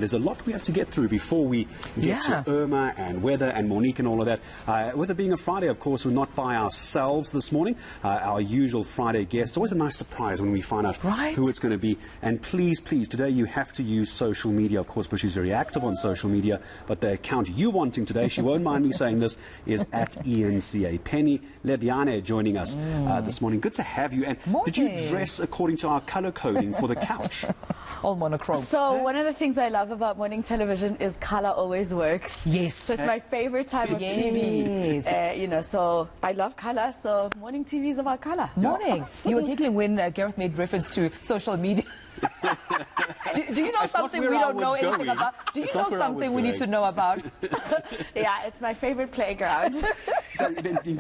There's a lot we have to get through before we get to Irma and weather and Monique and all of that. With it being a Friday, of course, we're not by ourselves this morning. Our usual Friday guest. It's always a nice surprise when we find out who it's going to be. And please, today you have to use social media. Of course, Bushy's very active on social media, but the account you wanting today, she won't mind me saying this, is at eNCA. Penny Lebyane joining us this morning. Good to have you. And did you dress according to our color coding for the couch? All monochrome. So one of the things I love about morning television is color always works. Yes. So it's my favorite type of TV. You know, so I love color. So morning TV is about color. Morning. You were giggling when Gareth made reference to social media. Do you know something we don't know anything about? Do you know something we need to know about? Yeah, it's my favorite playground. So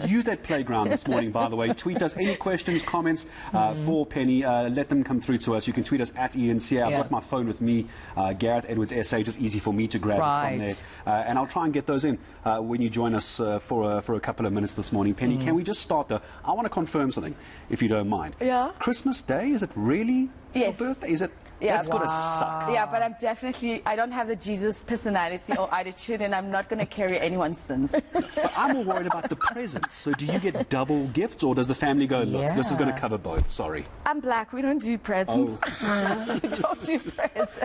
use that playground this morning, by the way. Tweet us any questions, comments for Penny. Let them come through to us. You can tweet us at eNCA. I've got my phone with me, Gareth Edwards SA, just easy for me to grab it from there. And I'll try and get those in when you join us for a couple of minutes this morning. Penny, can we just start though? I want to confirm something, if you don't mind. Yeah. Christmas Day, is it really your birthday? Is it? Yeah, that's gonna suck. Yeah, but I don't have the Jesus personality or attitude, and I'm not going to carry anyone's sins. But I'm more worried about the presents. So do you get double gifts, or does the family go, look, this is going to cover both? Sorry. I'm black. We don't do presents. You don't do presents.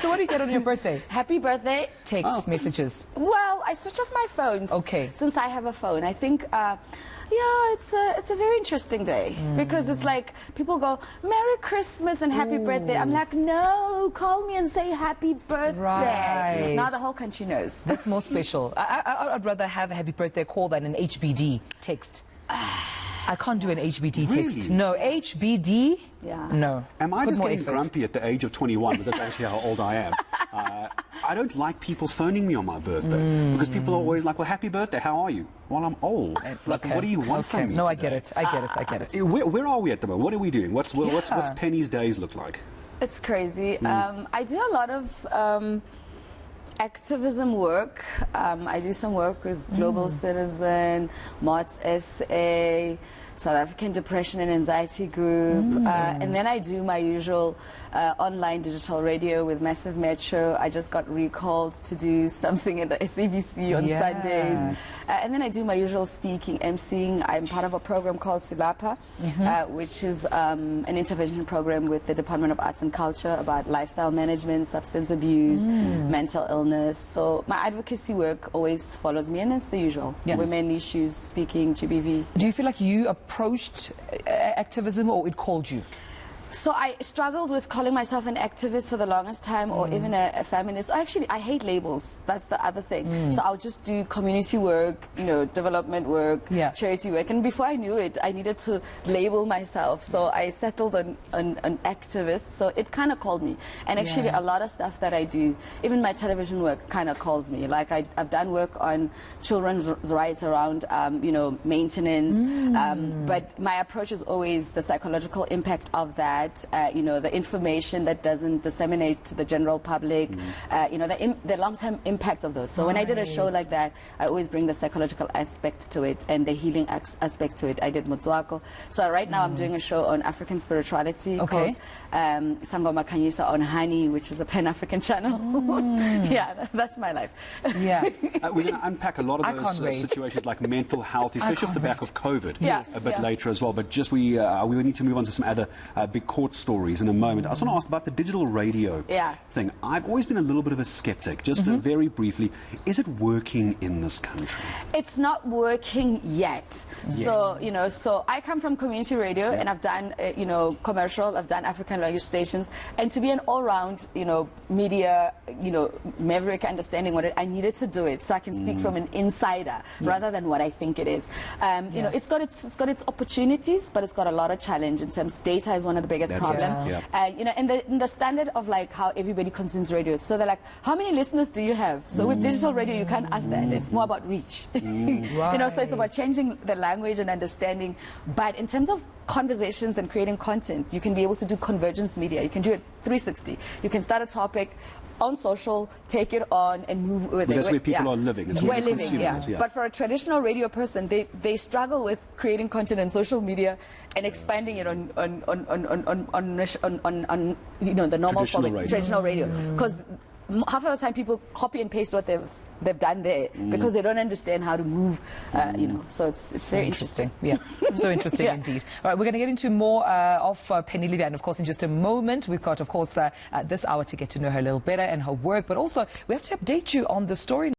So what do you get on your birthday? Happy birthday. Text messages. Well, I switch off my phone. Okay. Since I have a phone. I think... yeah, it's a very interesting day because it's like people go, Merry Christmas and Happy Birthday. I'm like, no, call me and say Happy Birthday. Right. Now the whole country knows. That's more special. I'd rather have a Happy Birthday call than an HBD text. I can't do an HBD text. No, HBD, no. Am I just getting grumpy at the age of 21? Because that's actually how old I am. I don't like people phoning me on my birthday because people are always like, well, happy birthday, how are you? Well, I'm old. Like, what do you want from me No, today? I get it. Where are we at the moment? What are we doing? What's Penny's days look like? It's crazy. I do a lot of activism work. I do some work with Global Citizen, MOTS SA, South African Depression and Anxiety Group, and then I do my usual online digital radio with Massive Metro. I just got recalled to do something at the SABC on Sundays. And then I do my usual speaking, emceeing. I'm part of a program called Silapa, which is an intervention program with the Department of Arts and Culture about lifestyle management, substance abuse, mental illness. So my advocacy work always follows me, and it's the usual. Women issues, speaking, GBV. Do you feel like you approached activism or it called you? So I struggled with calling myself an activist for the longest time, or even a feminist. Actually, I hate labels. That's the other thing. So I'll just do community work, you know, development work, charity work. And before I knew it, I needed to label myself. So I settled on activist. So it kind of called me. And actually, a lot of stuff that I do, even my television work, kind of calls me. Like I've done work on children's rights around, you know, maintenance. But my approach is always the psychological impact of that. You know, the information that doesn't disseminate to the general public, you know, the long-term impact of those. So when I did a show like that, I always bring the psychological aspect to it and the healing aspect to it. I did Motswako. So right now I'm doing a show on African spirituality called Sangoma Kanyisa on Honey, which is a Pan-African channel. Yeah, that's my life. Yeah. We're going to unpack a lot of those situations like mental health, especially off the back of COVID a bit later as well. But just we need to move on to some other big court stories in a moment. I just want to ask about the digital radio thing. I've always been a little bit of a skeptic. Just very briefly, is it working in this country? It's not working yet. So, you know, so I come from community radio and I've done, you know, commercial, I've done African language stations, and to be an all-round, you know, media, you know, maverick understanding what I needed to do it so I can speak from an insider rather than what I think it is. You know, it's got its opportunities, but it's got a lot of challenge in terms data is one of the biggest problem. You know, and the standard of like how everybody consumes radio. So they're like, how many listeners do you have? So with digital radio, you can't ask that. It's more about reach. You know, so it's about changing the language and understanding. But in terms of conversations and creating content, you can be able to do convergence media. You can do it 360. You can start a topic on social, take it on, and move with it. That's where people are living. It's where they're consuming it. Yeah. But for a traditional radio person, they struggle with creating content on social media and expanding it on you know, the normal traditional radio, because half of the time people copy and paste what they've done there because they don't understand how to move, you know. So it's very interesting. Yeah, so interesting indeed. All right, we're going to get into more of Penny Lebyane, of course, in just a moment. We've got, of course, this hour to get to know her a little better and her work, but also we have to update you on the story.